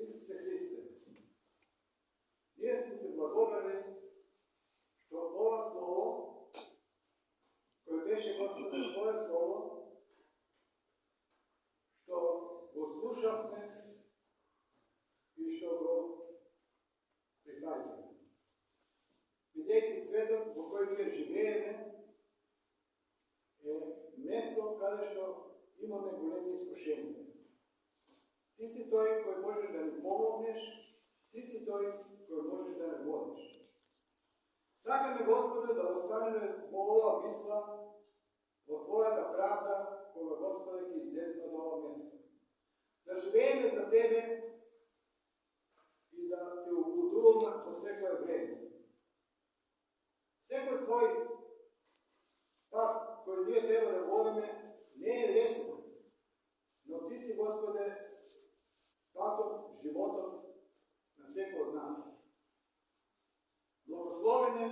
Isuse Hriste, ние сме ти благодарни, що ова слово, koje беше, Господи, Твое слово, što го слушахме и što го прифаќаме. Бидејќи светот во кој ние живееме е место каде што имаме големи искушенија. Ти си тој кој можеш да ни помогнеш, ти си тој кој можеш да не водиш. Сакаме, Господе, да останеме во оваа мисла, во Твојата правда, кога, Господе, ќе излеземе од ова место. Да живееме за Тебе и да Те угодуваме во секое време. Секој Твој пат кој ние треба да водиме не е лесен, но Ти си, Господе, патот, животот на секој од нас. Благословене